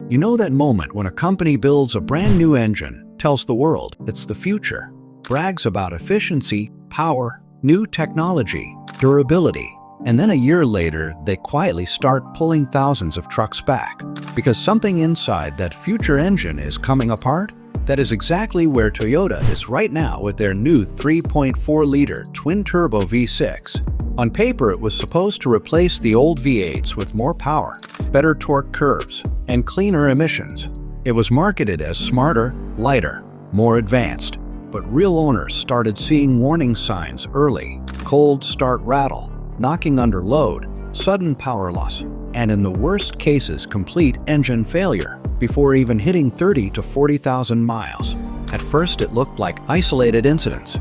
You know that moment when a company builds a brand new engine, tells the world it's the future, brags about efficiency, power, new technology, durability, and then a year later they quietly start pulling thousands of trucks back because something inside that future engine is coming apart? That is exactly where Toyota is right now with their new 3.4-liter twin-turbo V6. On paper, it was supposed to replace the old V8s with more power, better torque curves, and cleaner emissions. It was marketed as smarter, lighter, more advanced. But real owners started seeing warning signs early: cold start rattle, knocking under load, sudden power loss, and in the worst cases, complete engine failure before even hitting 30 to 40,000 miles. At first, it looked like isolated incidents.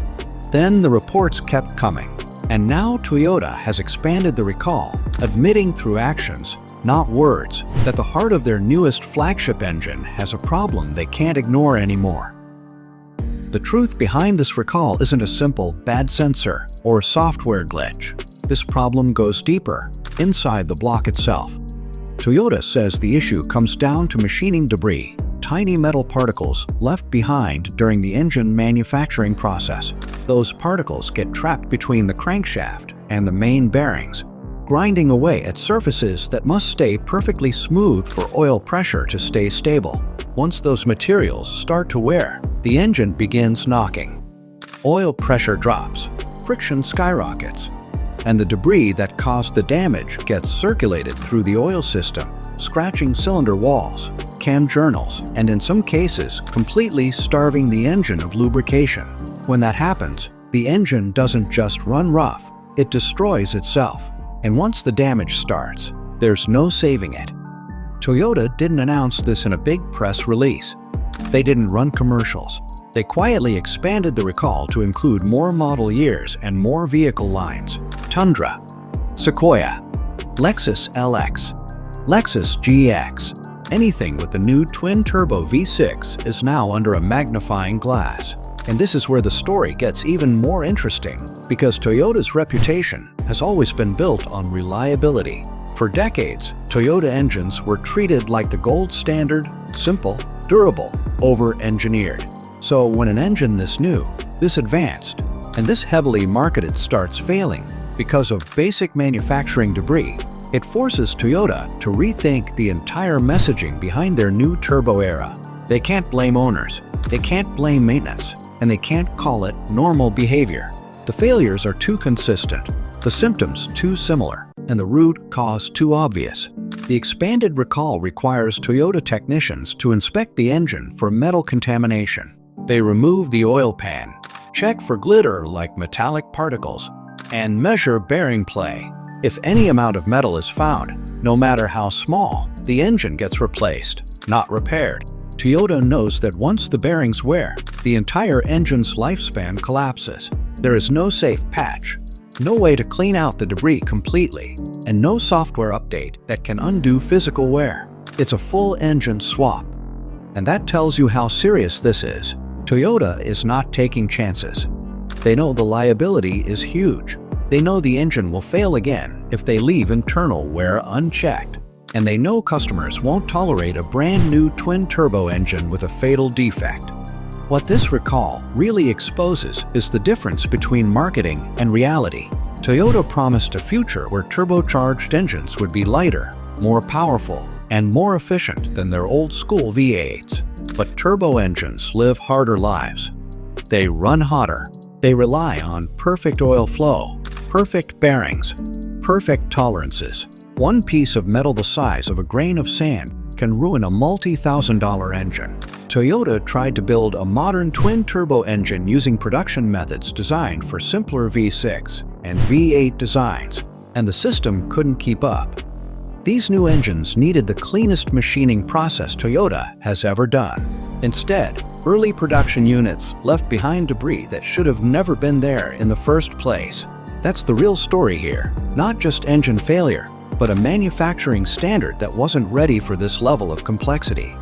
Then the reports kept coming. And now Toyota has expanded the recall, admitting through actions, not words, that the heart of their newest flagship engine has a problem they can't ignore anymore. The truth behind this recall isn't a simple bad sensor or software glitch. This problem goes deeper, inside the block itself. Toyota says the issue comes down to machining debris, tiny metal particles left behind during the engine manufacturing process. Those particles get trapped between the crankshaft and the main bearings, grinding away at surfaces that must stay perfectly smooth for oil pressure to stay stable. Once those materials start to wear, the engine begins knocking. Oil pressure drops, friction skyrockets, and the debris that caused the damage gets circulated through the oil system, scratching cylinder walls, cam journals, and in some cases, completely starving the engine of lubrication. When that happens, the engine doesn't just run rough, it destroys itself. And once the damage starts, there's no saving it. Toyota didn't announce this in a big press release. They didn't run commercials. They quietly expanded the recall to include more model years and more vehicle lines: Tundra, Sequoia, Lexus LX, Lexus GX. Anything with the new twin-turbo V6 is now under a magnifying glass. And this is where the story gets even more interesting, because Toyota's reputation has always been built on reliability. For decades, Toyota engines were treated like the gold standard: simple, durable, over-engineered. So when an engine this new, this advanced, and this heavily marketed starts failing because of basic manufacturing debris, it forces Toyota to rethink the entire messaging behind their new turbo era. They can't blame owners, they can't blame maintenance, and they can't call it normal behavior. The failures are too consistent, the symptoms too similar, and the root cause too obvious. The expanded recall requires Toyota technicians to inspect the engine for metal contamination. They remove the oil pan, check for glitter like metallic particles, and measure bearing play. If any amount of metal is found, no matter how small, the engine gets replaced, not repaired. Toyota knows that once the bearings wear, the entire engine's lifespan collapses. There is no safe patch, no way to clean out the debris completely, and no software update that can undo physical wear. It's a full engine swap. And that tells you how serious this is. Toyota is not taking chances. They know the liability is huge. They know the engine will fail again if they leave internal wear unchecked. And they know customers won't tolerate a brand new twin-turbo engine with a fatal defect. What this recall really exposes is the difference between marketing and reality. Toyota promised a future where turbocharged engines would be lighter, more powerful, and more efficient than their old-school V8s. But turbo engines live harder lives. They run hotter. They rely on perfect oil flow, perfect bearings, perfect tolerances. One piece of metal the size of a grain of sand can ruin a multi-thousand-dollar engine. Toyota tried to build a modern twin-turbo engine using production methods designed for simpler V6 and V8 designs, and the system couldn't keep up. These new engines needed the cleanest machining process Toyota has ever done. Instead, early production units left behind debris that should have never been there in the first place. That's the real story here, not just engine failure, but a manufacturing standard that wasn't ready for this level of complexity.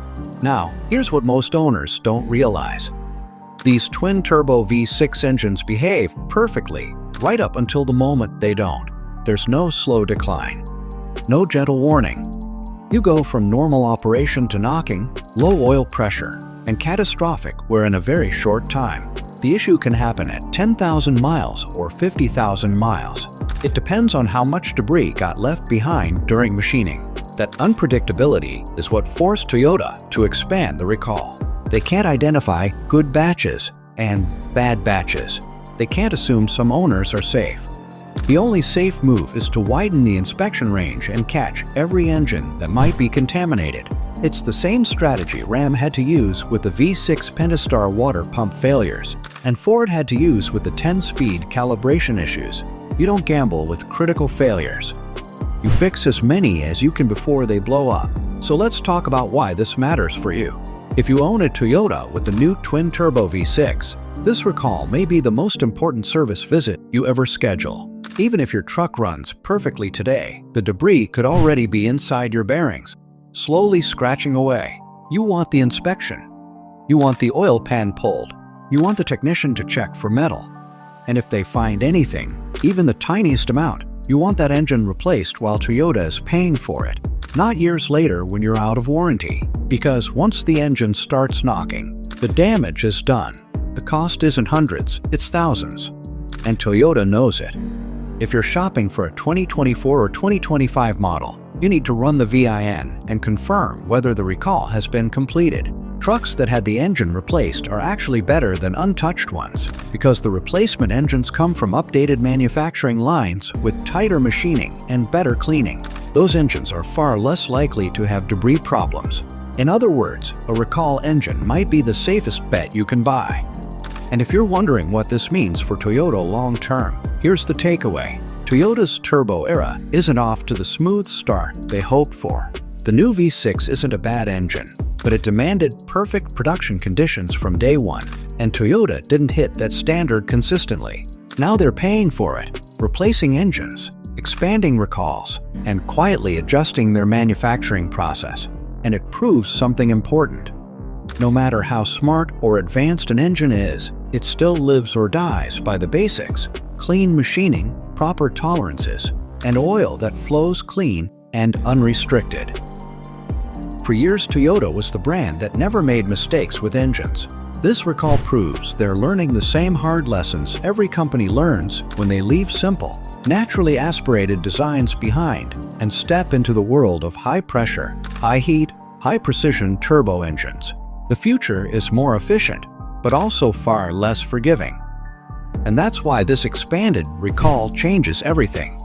Now, here's what most owners don't realize. These twin-turbo V6 engines behave perfectly right up until the moment they don't. There's no slow decline, no gentle warning, You go from normal operation to knocking, low oil pressure, and catastrophic where in a very short time. The issue can happen at 10,000 miles or 50,000 miles. It depends on how much debris got left behind during machining. That unpredictability is what forced Toyota to expand the recall. They can't identify good batches and bad batches. They can't assume some owners are safe. The only safe move is to widen the inspection range and catch every engine that might be contaminated. It's the same strategy Ram had to use with the V6 Pentastar water pump failures, and Ford had to use with the 10-speed calibration issues. You don't gamble with critical failures. You fix as many as you can before they blow up. So let's talk about why this matters for you. If you own a Toyota with the new twin-turbo V6, this recall may be the most important service visit you ever schedule. Even if your truck runs perfectly today, the debris could already be inside your bearings, slowly scratching away. You want the inspection. You want the oil pan pulled. You want the technician to check for metal. And if they find anything, even the tiniest amount, you want that engine replaced while Toyota is paying for it, not years later when you're out of warranty. Because once the engine starts knocking, the damage is done. The cost isn't hundreds, it's thousands. And Toyota knows it. If you're shopping for a 2024 or 2025 model, you need to run the VIN and confirm whether the recall has been completed. Trucks that had the engine replaced are actually better than untouched ones because the replacement engines come from updated manufacturing lines with tighter machining and better cleaning. Those engines are far less likely to have debris problems. In other words, a recall engine might be the safest bet you can buy. And if you're wondering what this means for Toyota long term, here's the takeaway. Toyota's turbo era isn't off to the smooth start they hoped for. The new V6 isn't a bad engine, but it demanded perfect production conditions from day one, and Toyota didn't hit that standard consistently. Now they're paying for it, replacing engines, expanding recalls, and quietly adjusting their manufacturing process. And it proves something important. No matter how smart or advanced an engine is, it still lives or dies by the basics: clean machining, proper tolerances, and oil that flows clean and unrestricted. For years, Toyota was the brand that never made mistakes with engines. This recall proves they're learning the same hard lessons every company learns when they leave simple, naturally aspirated designs behind and step into the world of high-pressure, high-heat, high-precision turbo engines. The future is more efficient, but also far less forgiving. And that's why this expanded recall changes everything.